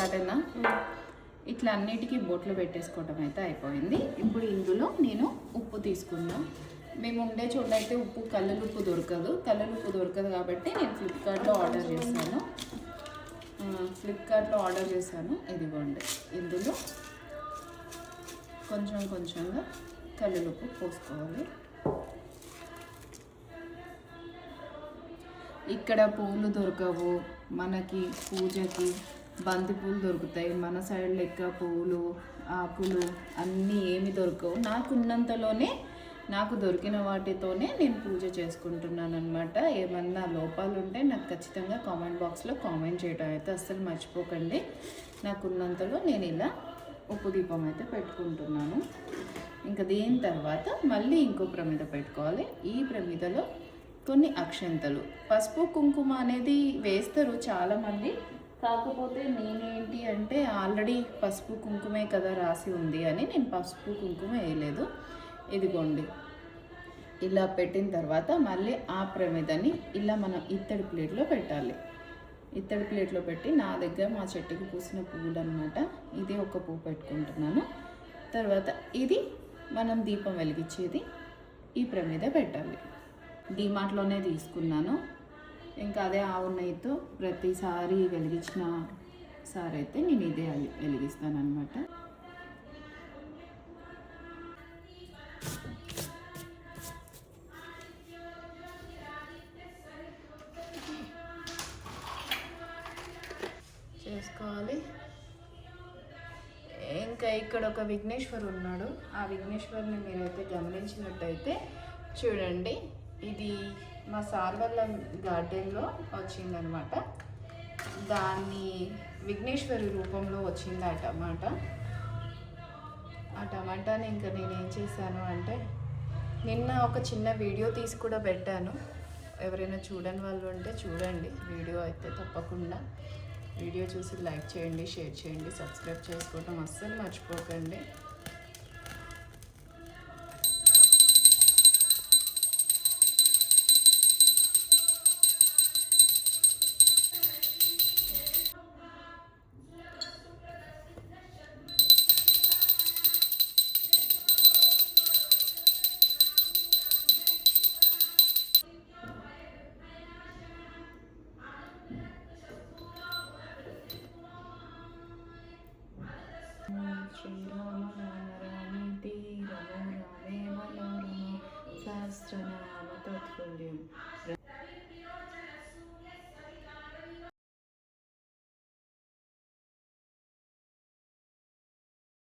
సరేనా? ఇట్లా అన్నిటికీ బొట్లు పెట్టేసుకోవటం అయితే అయిపోయింది. ఇప్పుడు ఇందులో నేను ఉప్పు తీసుకుందాం. మేము ఉండే చోట అయితే ఉప్పు కల్లుప్పు దొరకదు కాబట్టి నేను ఫ్లిప్కార్ట్లో ఆర్డర్ చేశాను. ఇదిగోండి, ఇందులో కొంచెంగా కల్లుప్పు పోసుకోవాలి. ఇక్కడ పూలు దొరకవు మనకి, పూజకి బంతి పూలు దొరుకుతాయి. మన సైడ్ లెక్క పూలు ఆకులు అన్నీ ఏమి దొరకవు. నాకు దొరికిన వాటితోనే నేను పూజ చేసుకుంటున్నాను అనమాట. ఏమన్నా లోపాలు ఉంటే నాకు ఖచ్చితంగా కామెంట్ బాక్స్లో కామెంట్ చేయడం అయితే అస్సలు మర్చిపోకండి. నాకున్నంతలో నేను ఇలా ఉప్పు దీపం అయితే పెట్టుకుంటున్నాను. ఇంకా దీని తర్వాత మళ్ళీ ఇంకో ప్రమిద పెట్టుకోవాలి. ఈ ప్రమిదలో కొన్ని అక్షంతలు, పసుపు కుంకుమ అనేది వేస్తారు చాలామంది. కాకపోతే నేనేంటి అంటే ఆల్రెడీ పసుపు కుంకుమే కదా రాసి ఉంది అని నేను పసుపు కుంకుమ వేయలేదు. ఇదిగోండి, ఇలా పెట్టిన తర్వాత మళ్ళీ ఆ ప్రమిదని ఇలా మనం ఇత్తడి ప్లేట్లో పెట్టాలి. ఇత్తడి ప్లేట్లో పెట్టి, నా దగ్గర మా చెట్టుకి పూసిన పువ్వులు అనమాట, ఇది ఒక పువ్వు పెట్టుకుంటున్నాను. తర్వాత ఇది మనం దీపం వెలిగించేది ఈ ప్రమిద పెట్టాలి. డీమార్ట్లోనే తీసుకున్నాను. ఇంకా అదే ఆవు నెయ్యితో ప్రతిసారి వెలిగించిన సారి అయితే నేను ఇదే వెలిగిస్తాను అనమాట. చేసుకోవాలి. ఇంకా ఇక్కడ ఒక విఘ్నేశ్వరు ఉన్నాడు. ఆ విఘ్నేశ్వరుని మీరైతే గమనించినట్టయితే చూడండి, ఇది మా సార్ వాళ్ళ గార్డెన్లో వచ్చిందనమాట. దాన్ని విఘ్నేశ్వరి రూపంలో వచ్చింది ఆ టమాటాని ఇంకా నేనేం చేశాను అంటే, నిన్న ఒక చిన్న వీడియో తీసి కూడా పెట్టాను. ఎవరైనా చూడని వాళ్ళు ఉంటే చూడండి. వీడియో అయితే తప్పకుండా వీడియో చూసి లైక్ చేయండి, షేర్ చేయండి, సబ్స్క్రైబ్ చేసుకోవడం అస్సలు మర్చిపోకండి. శ్రీరామ రామ రామేతి రమో రామే మనోరమ సహస్రనామ